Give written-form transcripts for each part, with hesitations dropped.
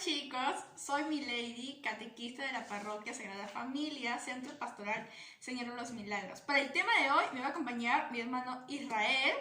chicos, soy Milady, catequista de la parroquia Sagrada Familia, Centro Pastoral Señor de los Milagros. Para el tema de hoy me va a acompañar mi hermano Israel,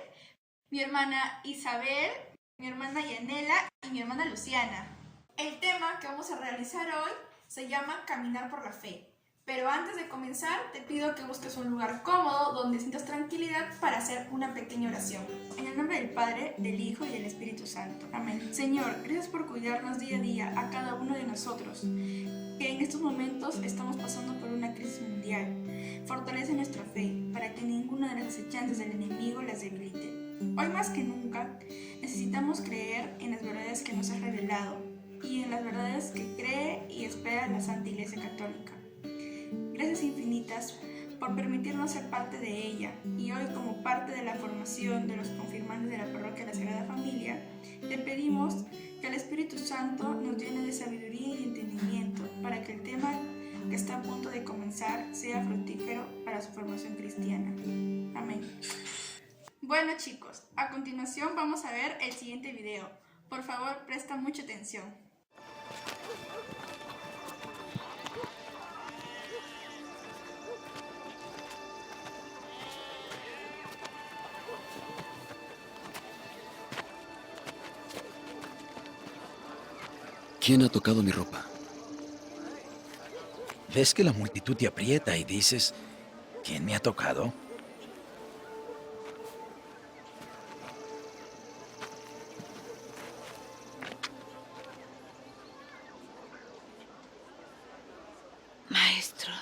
mi hermana Isabel, mi hermana Yanela y mi hermana Luciana. El tema que vamos a realizar hoy se llama Caminar por la Fe. Pero antes de comenzar, te pido que busques un lugar cómodo donde sientas tranquilidad para hacer una pequeña oración. En el nombre del Padre, del Hijo y del Espíritu Santo. Amén. Señor, gracias por cuidarnos día a día a cada uno de nosotros, que en estos momentos estamos pasando por una crisis mundial. Fortalece nuestra fe para que ninguna de las acechanzas del enemigo las debilite. Hoy más que nunca, necesitamos creer en las verdades que nos has revelado y en las verdades que cree y espera la Santa Iglesia Católica. Gracias infinitas por permitirnos ser parte de ella, y hoy, como parte de la formación de los confirmantes de la parroquia de la Sagrada Familia, te pedimos que el Espíritu Santo nos llene de sabiduría y entendimiento para que el tema que está a punto de comenzar sea fructífero para su formación cristiana. Amén. Bueno chicos, a continuación vamos a ver el siguiente video. Por favor, presta mucha atención. ¿Quién ha tocado mi ropa? ¿Ves que la multitud te aprieta y dices, ¿quién me ha tocado? Maestro,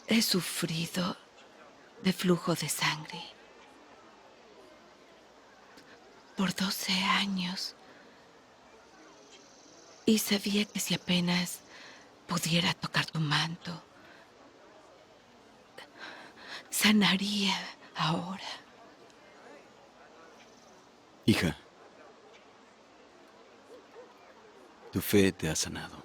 he sufrido de flujo de sangre por 12 años y sabía que si apenas pudiera tocar tu manto, sanaría ahora. Hija, tu fe te ha sanado.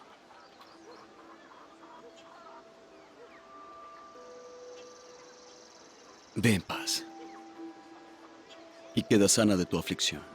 Ve en paz y queda sana de tu aflicción.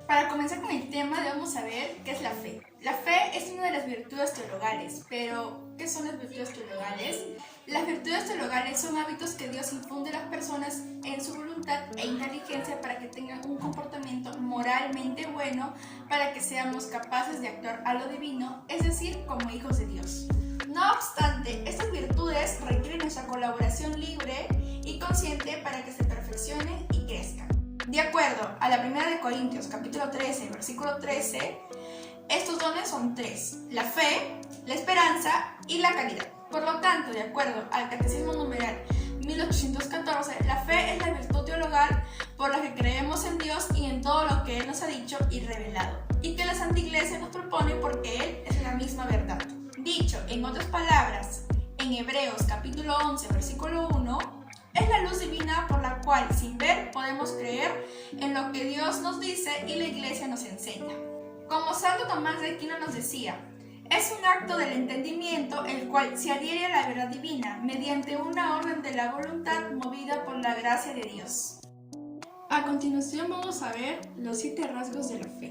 Para comenzar con el tema debemos saber qué es la fe. La fe es una de las virtudes teologales, pero ¿qué son las virtudes teologales? Las virtudes teologales son hábitos que Dios infunde a las personas en su voluntad e inteligencia para que tengan un comportamiento moralmente bueno, para que seamos capaces de actuar a lo divino, es decir, como hijos de Dios. No obstante, estas virtudes requieren nuestra colaboración libre y consciente para que se perfeccionen y crezcan. De acuerdo a la 1 Corintios capítulo 13, versículo 13, estos dones son tres: la fe, la esperanza y la caridad. Por lo tanto, de acuerdo al Catecismo numeral 1814, la fe es la virtud teologal por la que creemos en Dios y en todo lo que Él nos ha dicho y revelado, y que la Santa Iglesia nos propone porque Él es la misma verdad. Dicho en otras palabras, en Hebreos capítulo 11, versículo 1, es la luz divina por la cual, sin ver, podemos creer en lo que Dios nos dice y la Iglesia nos enseña. Como Santo Tomás de Aquino nos decía, es un acto del entendimiento el cual se adhiere a la verdad divina mediante una orden de la voluntad movida por la gracia de Dios. A continuación vamos a ver los 7 rasgos de la fe.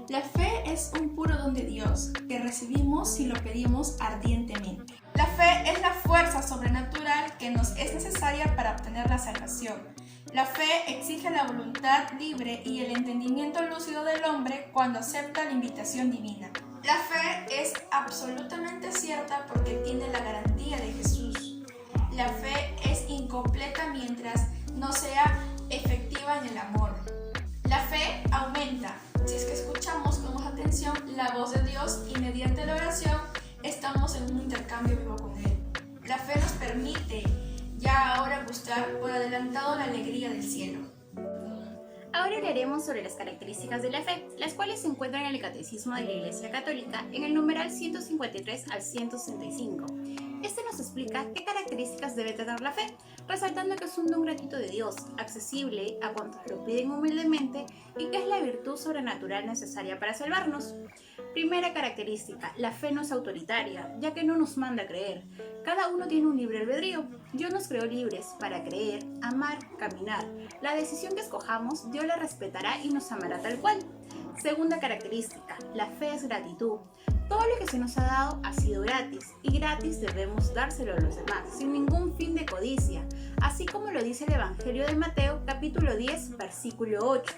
La fe es un puro don de Dios que recibimos si lo pedimos ardientemente. La fe es la fuerza sobrenatural que nos es necesaria para obtener la salvación. La fe exige la voluntad libre y el entendimiento lúcido del hombre cuando acepta la invitación divina. La fe es absolutamente cierta porque tiene la garantía de Jesús. La fe es incompleta mientras no sea efectiva en el amor. La fe aumenta si es que escuchamos con más atención la voz de Dios y mediante la oración estamos en un intercambio vivo con Él. La fe nos permite ya ahora gustar por adelantado la alegría del cielo. Ahora hablaremos sobre las características de la fe, las cuales se encuentran en el Catecismo de la Iglesia Católica en el numeral 153 al 165. Este nos explica qué características debe tener la fe. resaltando que es un don gratuito de Dios, accesible a cuantos lo piden humildemente y que es la virtud sobrenatural necesaria para salvarnos. Primera característica, la fe no es autoritaria, ya que no nos manda a creer. Cada uno tiene un libre albedrío. Dios nos creó libres para creer, amar, caminar. La decisión que escojamos, Dios la respetará y nos amará tal cual. Segunda característica, la fe es gratitud. Todo lo que se nos ha dado ha sido gratis, y gratis debemos dárselo a los demás, sin ningún fin de codicia, así como lo dice el Evangelio de Mateo, capítulo 10, versículo 8.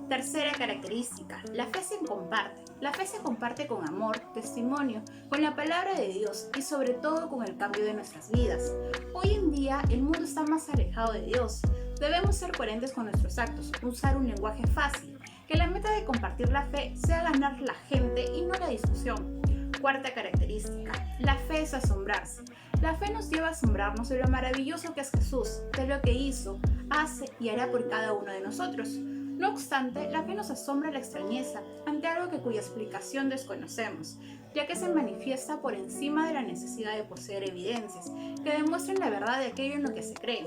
Tercera característica, la fe se comparte. La fe se comparte con amor, testimonio, con la palabra de Dios y sobre todo con el cambio de nuestras vidas. Hoy en día el mundo está más alejado de Dios. Debemos ser coherentes con nuestros actos, usar un lenguaje fácil. Que la meta de compartir la fe sea ganar la gente y no la discusión. Cuarta característica, la fe es asombrarse. La fe nos lleva a asombrarnos de lo maravilloso que es Jesús, de lo que hizo, hace y hará por cada uno de nosotros. No obstante, la fe nos asombra la extrañeza ante algo cuya explicación desconocemos, ya que se manifiesta por encima de la necesidad de poseer evidencias que demuestren la verdad de aquello en lo que se cree.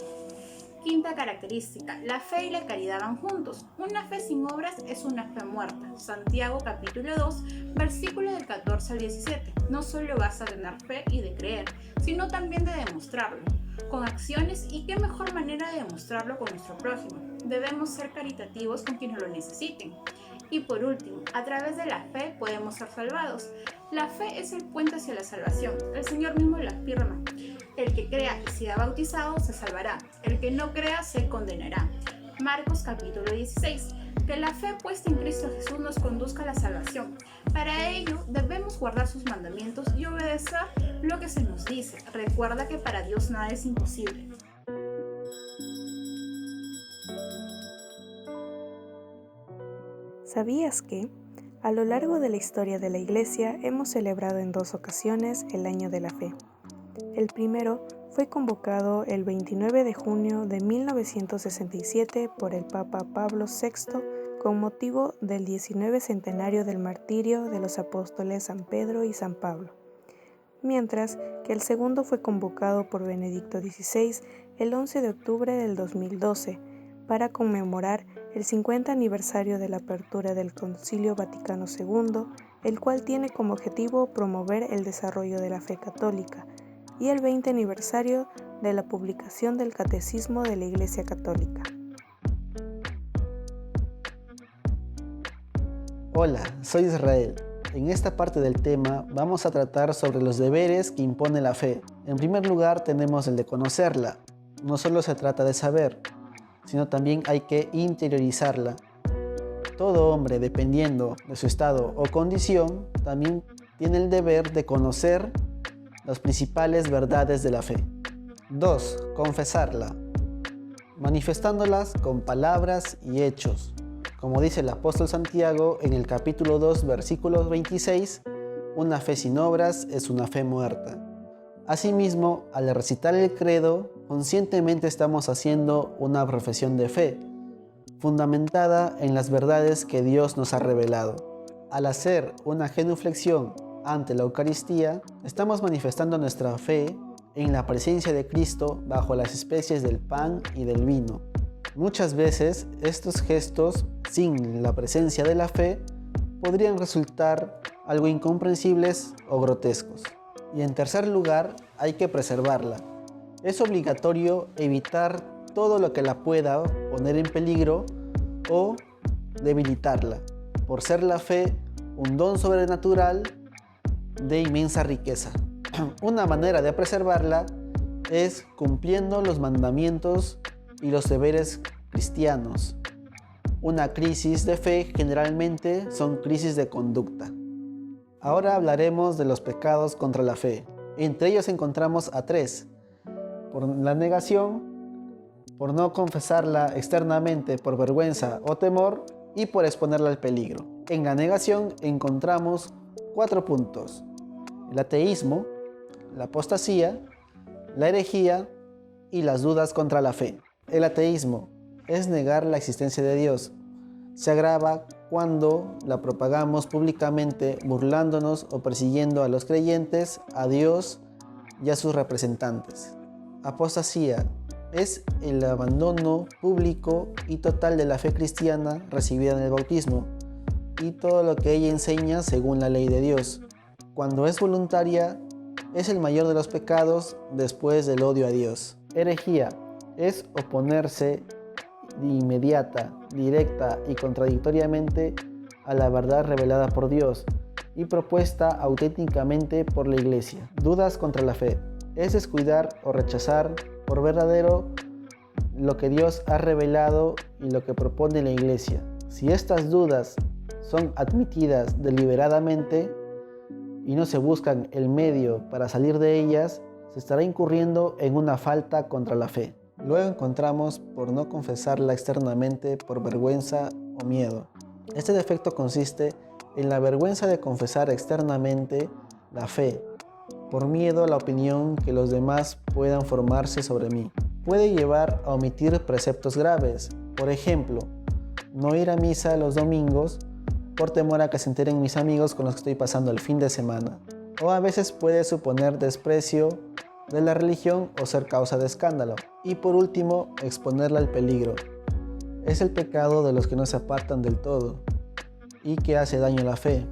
Quinta característica, la fe y la caridad van juntos. Una fe sin obras es una fe muerta. Santiago capítulo 2, versículos del 14 al 17. No solo vas a tener fe y de creer, sino también de demostrarlo, con acciones, y qué mejor manera de demostrarlo con nuestro prójimo. Debemos ser caritativos con quienes lo necesiten. Y por último, a través de la fe podemos ser salvados. La fe es el puente hacia la salvación. El Señor mismo lo afirma. El que crea y sea bautizado se salvará. El que no crea se condenará. Marcos capítulo 16. Que la fe puesta en Cristo Jesús nos conduzca a la salvación. Para ello debemos guardar sus mandamientos y obedecer lo que se nos dice. Recuerda que para Dios nada es imposible. ¿Sabías que, a lo largo de la historia de la Iglesia, hemos celebrado en 2 ocasiones el Año de la Fe? El primero fue convocado el 29 de junio de 1967 por el Papa Pablo VI con motivo del 19 centenario del martirio de los apóstoles San Pedro y San Pablo, mientras que el segundo fue convocado por Benedicto XVI el 11 de octubre del 2012 para conmemorar el 50 aniversario de la apertura del Concilio Vaticano II, el cual tiene como objetivo promover el desarrollo de la fe católica, y el 20 aniversario de la publicación del Catecismo de la Iglesia Católica. Hola, soy Israel. En esta parte del tema vamos a tratar sobre los deberes que impone la fe. En primer lugar tenemos el de conocerla. No solo se trata de saber, sino también hay que interiorizarla. Todo hombre, dependiendo de su estado o condición, también tiene el deber de conocer las principales verdades de la fe. 2. Confesarla, manifestándolas con palabras y hechos. Como dice el apóstol Santiago en el capítulo 2, versículo 26, una fe sin obras es una fe muerta. Asimismo, al recitar el credo, conscientemente estamos haciendo una profesión de fe, fundamentada en las verdades que Dios nos ha revelado. Al hacer una genuflexión ante la Eucaristía, estamos manifestando nuestra fe en la presencia de Cristo bajo las especies del pan y del vino. Muchas veces, estos gestos, sin la presencia de la fe, podrían resultar algo incomprensibles o grotescos. Y en tercer lugar, hay que preservarla. Es obligatorio evitar todo lo que la pueda poner en peligro o debilitarla, por ser la fe un don sobrenatural de inmensa riqueza. Una manera de preservarla es cumpliendo los mandamientos y los deberes cristianos. Una crisis de fe generalmente son crisis de conducta. Ahora hablaremos de los pecados contra la fe. Entre ellos encontramos a 3. Por la negación, por no confesarla externamente por vergüenza o temor y por exponerla al peligro. En la negación encontramos 4 puntos: el ateísmo, la apostasía, la herejía y las dudas contra la fe. El ateísmo es negar la existencia de Dios. Se agrava cuando la propagamos públicamente burlándonos o persiguiendo a los creyentes, a Dios y a sus representantes. Apostasía es el abandono público y total de la fe cristiana recibida en el bautismo y todo lo que ella enseña según la ley de Dios. Cuando es voluntaria, es el mayor de los pecados después del odio a Dios. Herejía es oponerse inmediata, directa y contradictoriamente a la verdad revelada por Dios y propuesta auténticamente por la Iglesia. Dudas contra la fe es descuidar o rechazar por verdadero lo que Dios ha revelado y lo que propone la Iglesia. Si estas dudas son admitidas deliberadamente y no se buscan el medio para salir de ellas, se estará incurriendo en una falta contra la fe. Luego encontramos por no confesarla externamente por vergüenza o miedo. Este defecto consiste en la vergüenza de confesar externamente la fe, por miedo a la opinión que los demás puedan formarse sobre mí. Puede llevar a omitir preceptos graves, por ejemplo, no ir a misa los domingos por temor a que se enteren mis amigos con los que estoy pasando el fin de semana. O a veces puede suponer desprecio de la religión o ser causa de escándalo. Y por último, exponerla al peligro. Es el pecado de los que no se apartan del todo y que hace daño a la fe.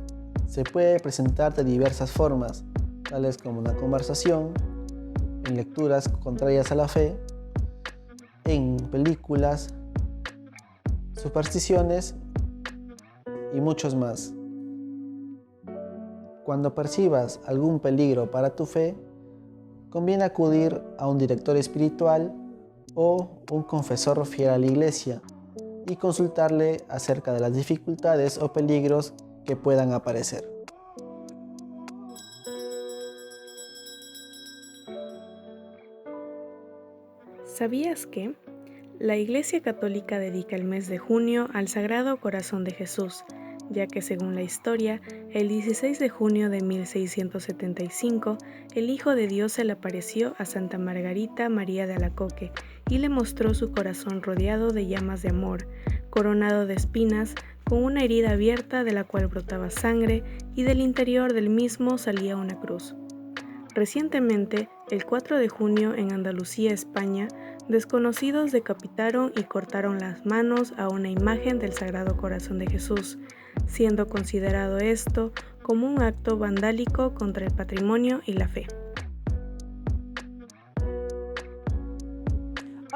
Se puede presentar de diversas formas, tales como una conversación, en lecturas contrarias a la fe, en películas, supersticiones y muchos más. Cuando percibas algún peligro para tu fe, conviene acudir a un director espiritual o un confesor fiel a la Iglesia y consultarle acerca de las dificultades o peligros que puedan aparecer. ¿Sabías que? La Iglesia Católica dedica el mes de junio al Sagrado Corazón de Jesús, ya que según la historia, el 16 de junio de 1675, el Hijo de Dios se le apareció a Santa Margarita María de Alacoque y le mostró su corazón rodeado de llamas de amor, coronado de espinas, con una herida abierta de la cual brotaba sangre y del interior del mismo salía una cruz. Recientemente, el 4 de junio en Andalucía, España, desconocidos decapitaron y cortaron las manos a una imagen del Sagrado Corazón de Jesús, siendo considerado esto como un acto vandálico contra el patrimonio y la fe.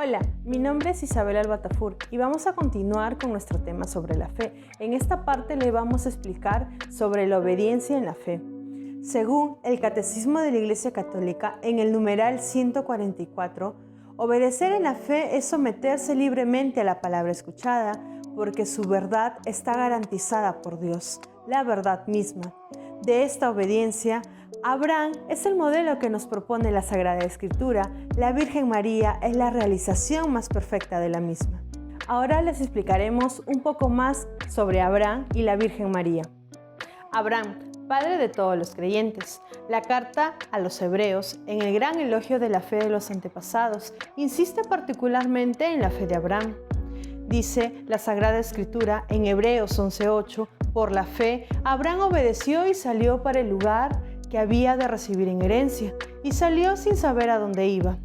Hola, mi nombre es Isabel Albatafur y vamos a continuar con nuestro tema sobre la fe. En esta parte le vamos a explicar sobre la obediencia en la fe. Según el Catecismo de la Iglesia Católica, en el numeral 144, obedecer en la fe es someterse libremente a la palabra escuchada, porque su verdad está garantizada por Dios, la verdad misma. De esta obediencia, Abraham es el modelo que nos propone la Sagrada Escritura. La Virgen María es la realización más perfecta de la misma. Ahora les explicaremos un poco más sobre Abraham y la Virgen María. Abraham, padre de todos los creyentes. La carta a los hebreos, en el gran elogio de la fe de los antepasados, insiste particularmente en la fe de Abraham. Dice la Sagrada Escritura en Hebreos 11:8, por la fe, Abraham obedeció y salió para el lugar que había de recibir en herencia, y salió sin saber a dónde iba.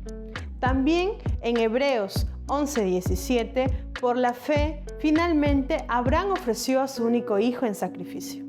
También en Hebreos 11:17, por la fe, finalmente Abraham ofreció a su único hijo en sacrificio.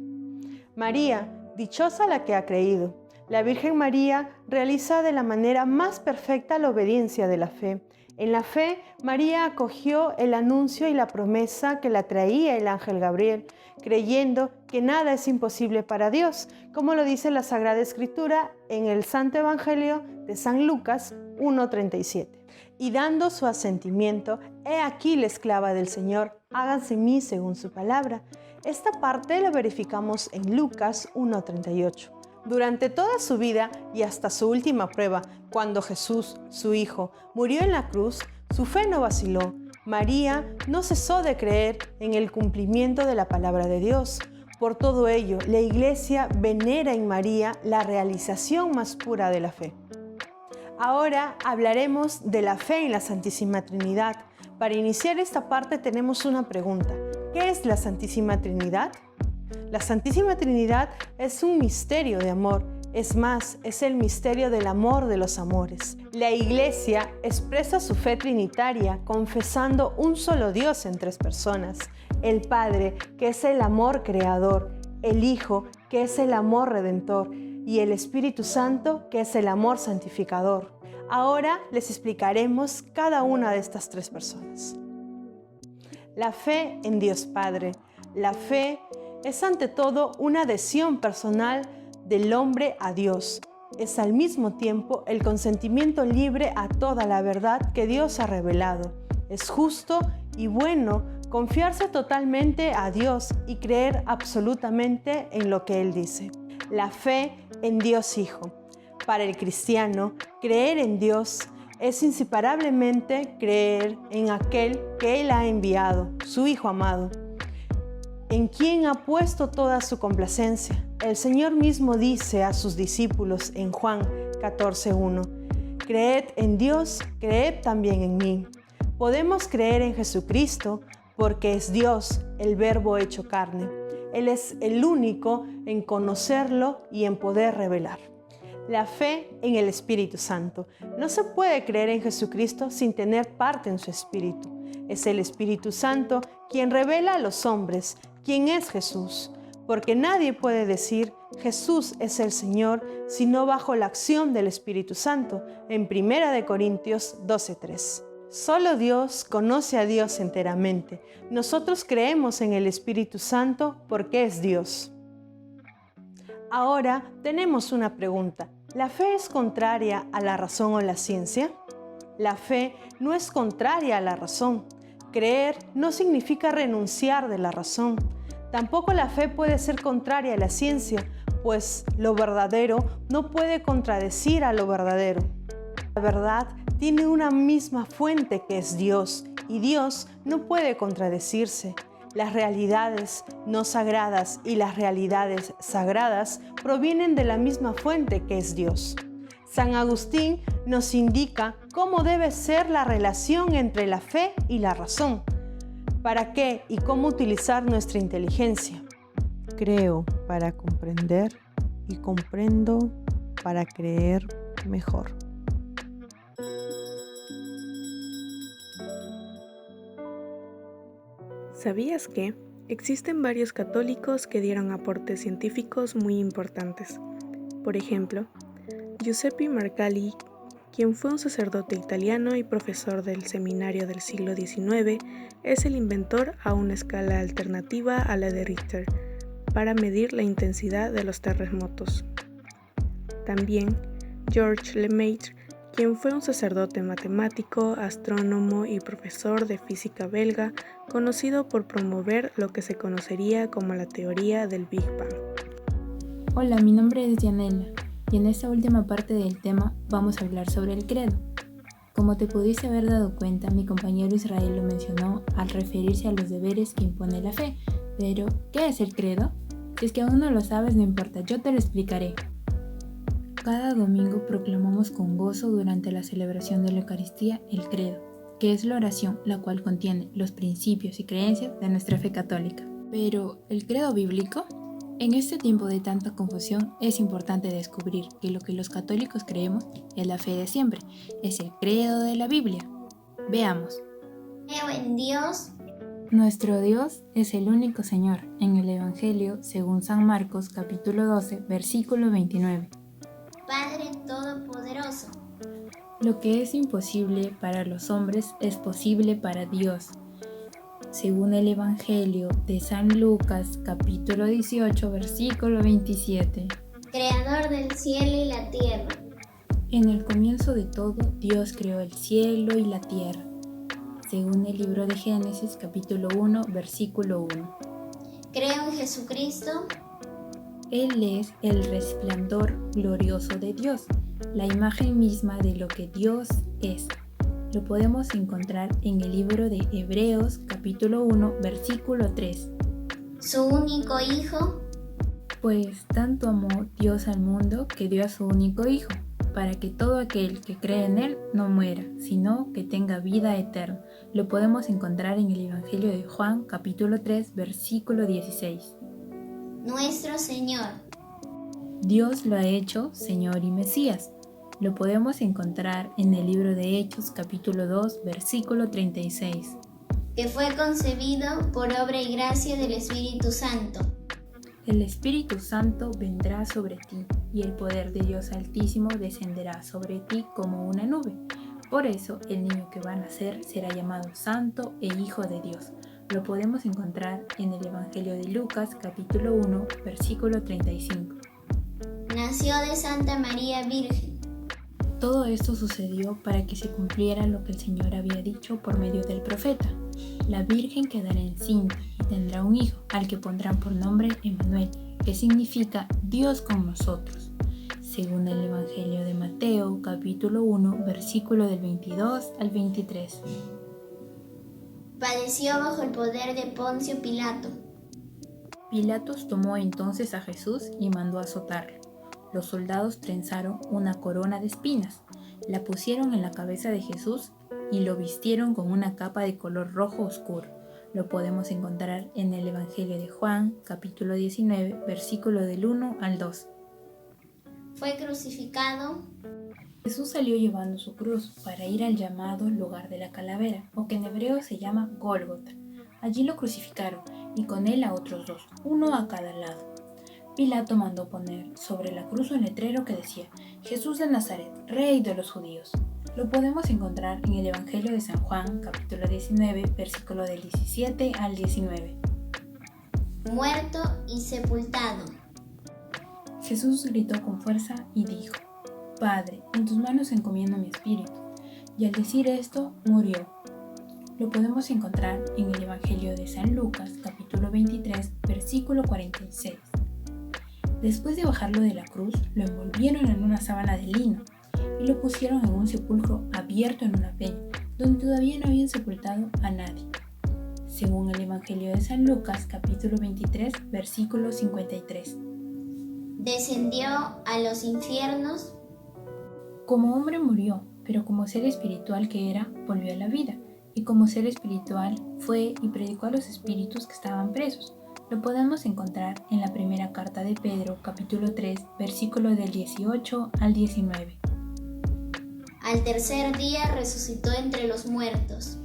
María, dichosa la que ha creído. La Virgen María realiza de la manera más perfecta la obediencia de la fe. En la fe, María acogió el anuncio y la promesa que la traía el ángel Gabriel, creyendo que nada es imposible para Dios, como lo dice la Sagrada Escritura en el Santo Evangelio de San Lucas 1:37. Y dando su asentimiento, he aquí la esclava del Señor, háganse en mí según su palabra. Esta parte la verificamos en Lucas 1:38. Durante toda su vida y hasta su última prueba, cuando Jesús, su Hijo, murió en la cruz, su fe no vaciló. María no cesó de creer en el cumplimiento de la palabra de Dios. Por todo ello, la Iglesia venera en María la realización más pura de la fe. Ahora hablaremos de la fe en la Santísima Trinidad. Para iniciar esta parte tenemos una pregunta. ¿Qué es la Santísima Trinidad? La Santísima Trinidad es un misterio de amor. Es más, es el misterio del amor de los amores. La Iglesia expresa su fe trinitaria confesando un solo Dios en tres personas. El Padre, que es el amor creador, el Hijo, que es el amor redentor, y el Espíritu Santo, que es el amor santificador. Ahora les explicaremos cada una de estas tres personas. La fe en Dios Padre. La fe es ante todo una adhesión personal del hombre a Dios. Es al mismo tiempo el consentimiento libre a toda la verdad que Dios ha revelado. Es justo y bueno confiarse totalmente a Dios y creer absolutamente en lo que Él dice. La fe en Dios Hijo. Para el cristiano, creer en Dios es inseparablemente creer en aquel que Él ha enviado, su Hijo amado, en quien ha puesto toda su complacencia. El Señor mismo dice a sus discípulos en Juan 14:1, creed en Dios, creed también en mí. Podemos creer en Jesucristo porque es Dios, el Verbo hecho carne. Él es el único en conocerlo y en poder revelar. La fe en el Espíritu Santo. No se puede creer en Jesucristo sin tener parte en su Espíritu. Es el Espíritu Santo quien revela a los hombres quién es Jesús, porque nadie puede decir Jesús es el Señor sino bajo la acción del Espíritu Santo, en 1 Corintios 12:3. Solo Dios conoce a Dios enteramente. Nosotros creemos en el Espíritu Santo porque es Dios. Ahora tenemos una pregunta. ¿La fe es contraria a la razón o la ciencia? La fe no es contraria a la razón. Creer no significa renunciar de la razón. Tampoco la fe puede ser contraria a la ciencia, pues lo verdadero no puede contradecir a lo verdadero. La verdad tiene una misma fuente que es Dios, y Dios no puede contradecirse. Las realidades no sagradas y las realidades sagradas provienen de la misma fuente que es Dios. San Agustín nos indica cómo debe ser la relación entre la fe y la razón. ¿Para qué y cómo utilizar nuestra inteligencia? Creo para comprender y comprendo para creer mejor. ¿Sabías que existen varios católicos que dieron aportes científicos muy importantes? Por ejemplo, Giuseppe Marcalli, quien fue un sacerdote italiano y profesor del seminario del siglo XIX, es el inventor a una escala alternativa a la de Richter para medir la intensidad de los terremotos. También Georges Lemaitre, quien fue un sacerdote matemático, astrónomo y profesor de física belga, conocido por promover lo que se conocería como la teoría del Big Bang. Hola, mi nombre es Dianela y en esta última parte del tema vamos a hablar sobre el credo. Como te pudiste haber dado cuenta, mi compañero Israel lo mencionó al referirse a los deberes que impone la fe. Pero, ¿qué es el credo? Si es que aún no lo sabes, no importa, yo te lo explicaré. Cada domingo proclamamos con gozo durante la celebración de la Eucaristía el credo, que es la oración la cual contiene los principios y creencias de nuestra fe católica. Pero, ¿el credo bíblico? En este tiempo de tanta confusión es importante descubrir que lo que los católicos creemos es la fe de siempre, es el credo de la Biblia. Veamos. Creo en Dios. Nuestro Dios es el único Señor, en el Evangelio según San Marcos capítulo 12, versículo 29. Padre Todopoderoso. Lo que es imposible para los hombres es posible para Dios. Según el Evangelio de San Lucas, capítulo 18, versículo 27. Creador del cielo y la tierra. En el comienzo de todo, Dios creó el cielo y la tierra. Según el libro de Génesis, capítulo 1, versículo 1. Creo en Jesucristo. Él es el resplandor glorioso de Dios, la imagen misma de lo que Dios es. Lo podemos encontrar en el libro de Hebreos, capítulo 1, versículo 3. Su único Hijo. Pues tanto amó Dios al mundo que dio a su único Hijo, para que todo aquel que cree en Él no muera, sino que tenga vida eterna. Lo podemos encontrar en el Evangelio de Juan, capítulo 3, versículo 16. Nuestro Señor. Dios lo ha hecho Señor y Mesías. Lo podemos encontrar en el libro de Hechos, capítulo 2, versículo 36. Que fue concebido por obra y gracia del Espíritu Santo. El Espíritu Santo vendrá sobre ti, y el poder de Dios Altísimo descenderá sobre ti como una nube. Por eso, el niño que va a nacer será llamado Santo e Hijo de Dios. Lo podemos encontrar en el Evangelio de Lucas, capítulo 1, versículo 35. Nació de Santa María Virgen. Todo esto sucedió para que se cumpliera lo que el Señor había dicho por medio del profeta. La Virgen quedará encinta y tendrá un hijo, al que pondrán por nombre Emmanuel, que significa Dios con nosotros. Según el Evangelio de Mateo, capítulo 1, versículo del 22 al 23. Padeció bajo el poder de Poncio Pilato. Pilatos tomó entonces a Jesús y mandó azotarlo. Los soldados trenzaron una corona de espinas, la pusieron en la cabeza de Jesús y lo vistieron con una capa de color rojo oscuro. Lo podemos encontrar en el Evangelio de Juan, capítulo 19, versículo del 1 al 2. Fue crucificado. Jesús salió llevando su cruz para ir al llamado lugar de la calavera, o que en hebreo se llama Gólgota. Allí lo crucificaron y con él a otros dos, uno a cada lado. Pilato mandó poner sobre la cruz un letrero que decía: Jesús de Nazaret, Rey de los Judíos. Lo podemos encontrar en el Evangelio de San Juan, capítulo 19, versículo del 17 al 19. Muerto y sepultado. Jesús gritó con fuerza y dijo: Padre, en tus manos encomiendo mi espíritu. Y al decir esto, murió. Lo podemos encontrar en el Evangelio de San Lucas, capítulo 23, versículo 46. Después de bajarlo de la cruz, lo envolvieron en una sábana de lino y lo pusieron en un sepulcro abierto en una peña, donde todavía no habían sepultado a nadie. Según el Evangelio de San Lucas, capítulo 23, versículo 53. Descendió a los infiernos. Como hombre murió, pero como ser espiritual que era, volvió a la vida, y como ser espiritual fue y predicó a los espíritus que estaban presos. Lo podemos encontrar en la primera carta de Pedro, capítulo 3, versículo del 18 al 19. Al tercer día resucitó entre los muertos.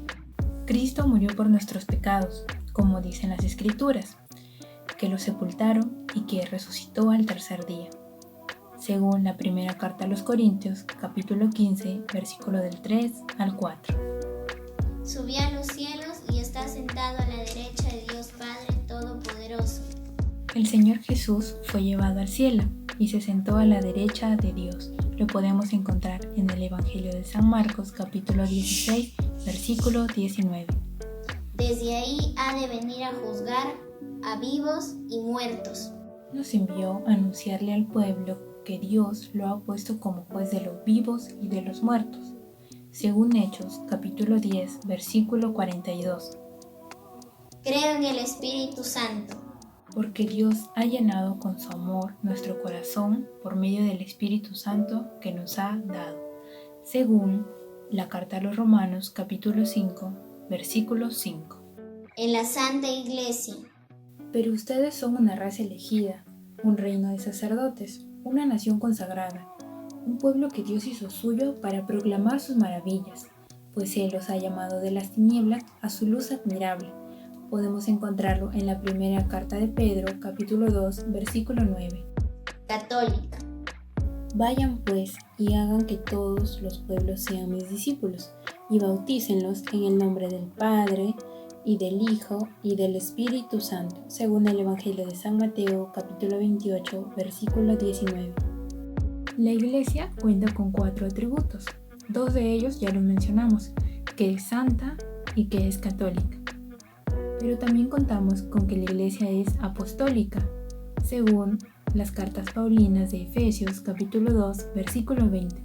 Cristo murió por nuestros pecados, como dicen las Escrituras, que lo sepultaron y que resucitó al tercer día. Según la primera carta a los Corintios, capítulo 15, versículo del 3 al 4. Subió a los cielos y está sentado a la derecha de Dios Padre Todopoderoso. El Señor Jesús fue llevado al cielo y se sentó a la derecha de Dios. Lo podemos encontrar en el Evangelio de San Marcos, capítulo 16, versículo 19. Desde ahí ha de venir a juzgar a vivos y muertos. Nos envió a anunciarle al pueblo que Dios lo ha puesto como juez de los vivos y de los muertos. Según Hechos, capítulo 10, versículo 42. Creo en el Espíritu Santo. Porque Dios ha llenado con su amor nuestro corazón por medio del Espíritu Santo que nos ha dado. Según la carta a los Romanos, capítulo 5, versículo 5. En la Santa Iglesia. Pero ustedes son una raza elegida, un reino de sacerdotes, una nación consagrada, un pueblo que Dios hizo suyo para proclamar sus maravillas, pues Él los ha llamado de las tinieblas a su luz admirable. Podemos encontrarlo en la primera carta de Pedro, capítulo 2, versículo 9. Católica. Vayan pues y hagan que todos los pueblos sean mis discípulos, y bautícenlos en el nombre del Padre, y del Hijo, y del Espíritu Santo, según el Evangelio de San Mateo, capítulo 28, versículo 19. La Iglesia cuenta con 4 atributos. 2 de ellos ya los mencionamos, que es santa y que es católica. Pero también contamos con que la Iglesia es apostólica, según las cartas paulinas de Efesios capítulo 2, versículo 20,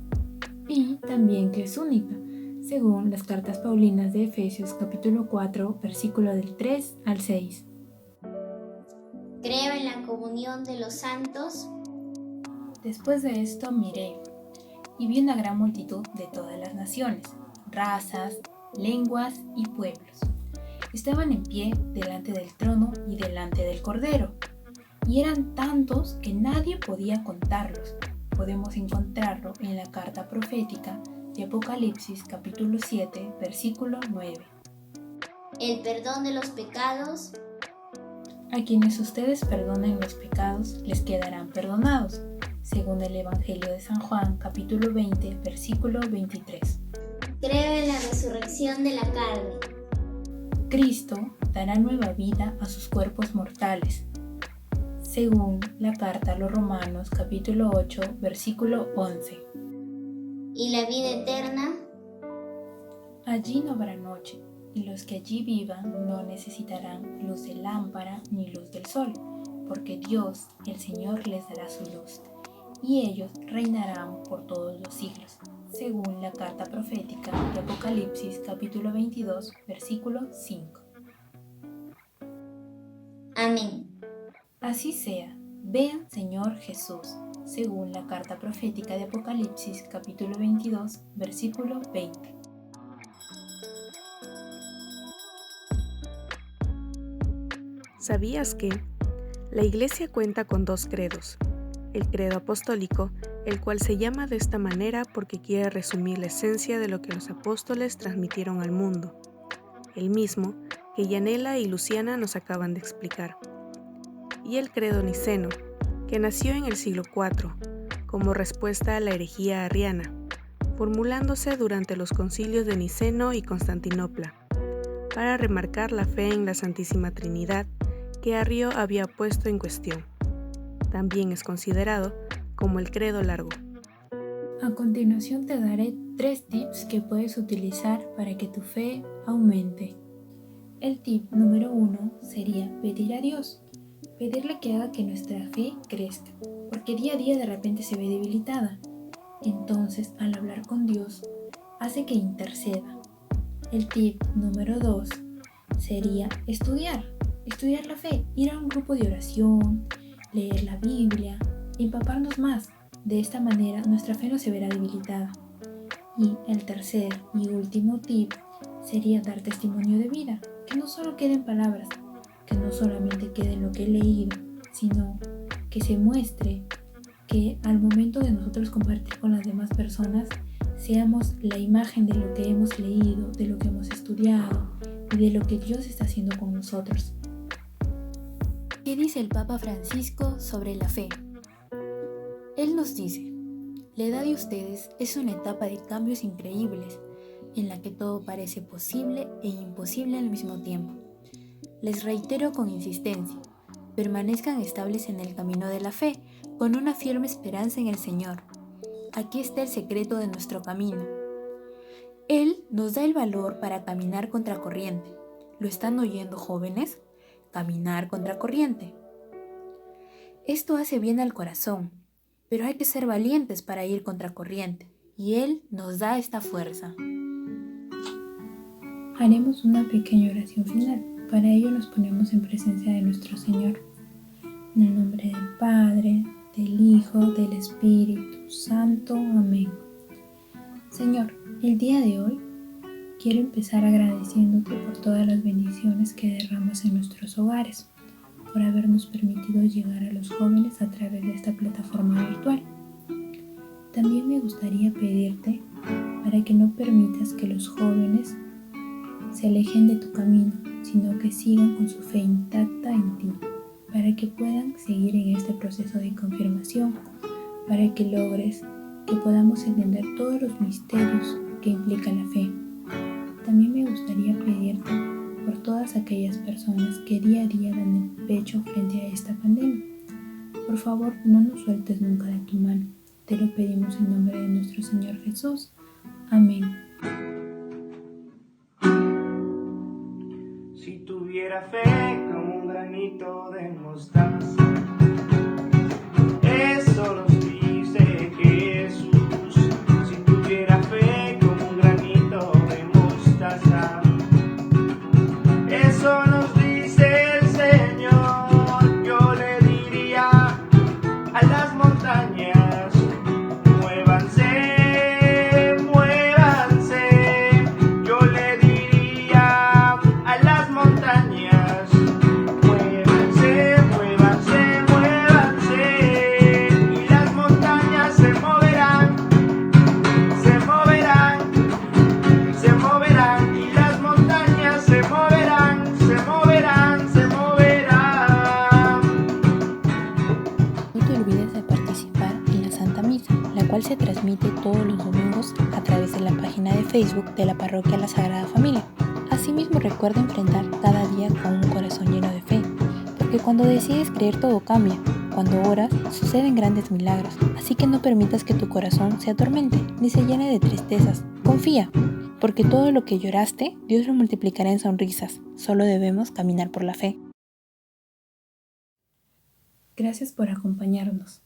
y también que es única, según las cartas paulinas de Efesios capítulo 4, versículo del 3 al 6. Creo en la comunión de los santos. Después de esto miré, y vi una gran multitud de todas las naciones, razas, lenguas y pueblos. Estaban en pie delante del trono y delante del Cordero. y eran tantos que nadie podía contarlos. Podemos encontrarlo en la carta profética de Apocalipsis capítulo 7, versículo 9. El perdón de los pecados. A quienes ustedes perdonen los pecados, les quedarán perdonados, según el Evangelio de San Juan capítulo 20, versículo 23. Creo en la resurrección de la carne. Cristo dará nueva vida a sus cuerpos mortales, según la carta a los Romanos capítulo 8, versículo 11. ¿Y la vida eterna? Allí no habrá noche, y los que allí vivan no necesitarán luz de lámpara ni luz del sol, porque Dios, el Señor, les dará su luz, y ellos reinarán por todos los siglos, según la carta profética de Apocalipsis capítulo 22, versículo 5. Amén. Así sea. Vean, Señor Jesús, según la carta profética de Apocalipsis capítulo 22, versículo 20. ¿Sabías que la Iglesia cuenta con 2 credos? El credo apostólico, el cual se llama de esta manera porque quiere resumir la esencia de lo que los apóstoles transmitieron al mundo, el mismo que Yanela y Luciana nos acaban de explicar. Y el credo niceno, que nació en el siglo IV, como respuesta a la herejía arriana, formulándose durante los concilios de Niceno y Constantinopla, para remarcar la fe en la Santísima Trinidad que Arrio había puesto en cuestión. También es considerado como el credo largo. A continuación te daré 3 tips que puedes utilizar para que tu fe aumente. El tip número 1 sería pedir a Dios. Pedirle que haga que nuestra fe crezca, porque día a día de repente se ve debilitada. Entonces, al hablar con Dios, hace que interceda. El tip número 2 sería estudiar la fe, ir a un grupo de oración, leer la Biblia, empaparnos más. De esta manera nuestra fe no se verá debilitada. Y el tercer y último tip sería dar testimonio de vida, que no solo quede en palabras, que no solamente quede en lo que he leído, sino que se muestre, que al momento de nosotros compartir con las demás personas, seamos la imagen de lo que hemos leído, de lo que hemos estudiado y de lo que Dios está haciendo con nosotros. ¿Qué dice el Papa Francisco sobre la fe? Él nos dice: la edad de ustedes es una etapa de cambios increíbles, en la que todo parece posible e imposible al mismo tiempo. Les reitero con insistencia, permanezcan estables en el camino de la fe, con una firme esperanza en el Señor. Aquí está el secreto de nuestro camino. Él nos da el valor para caminar contracorriente. ¿Lo están oyendo, jóvenes? Caminar contracorriente. Esto hace bien al corazón, pero hay que ser valientes para ir contracorriente, y Él nos da esta fuerza. Haremos una pequeña oración final. Para ello nos ponemos en presencia de nuestro Señor. En el nombre del Padre, del Hijo, del Espíritu Santo. Amén. Señor, el día de hoy quiero empezar agradeciéndote por todas las bendiciones que derramas en nuestros hogares, por habernos permitido llegar a los jóvenes a través de esta plataforma virtual. También me gustaría pedirte para que no permitas que los jóvenes se alejen de tu camino, sino que sigan con su fe intacta en ti, para que puedan seguir en este proceso de confirmación, para que logres que podamos entender todos los misterios que implica la fe. También me gustaría pedirte por todas aquellas personas que día a día dan el pecho frente a esta pandemia. Por favor, no nos sueltes nunca de tu mano. Te lo pedimos en nombre de nuestro Señor Jesús. Amén. Si tuviera fe como un granito de mostaza, eso nos dice Jesús. Si tuviera fe como un granito de mostaza, eso nos dice el Señor. Yo le diría a las montañas: muévanse, muévanse. Yo le diría a las montañas: muévanse, muévanse. cual se transmite todos los domingos a través de la página de Facebook de la Parroquia La Sagrada Familia. Asimismo, recuerda enfrentar cada día con un corazón lleno de fe, porque cuando decides creer todo cambia. Cuando oras, suceden grandes milagros, así que no permitas que tu corazón se atormente ni se llene de tristezas. Confía, porque todo lo que lloraste, Dios lo multiplicará en sonrisas. Solo debemos caminar por la fe. Gracias por acompañarnos.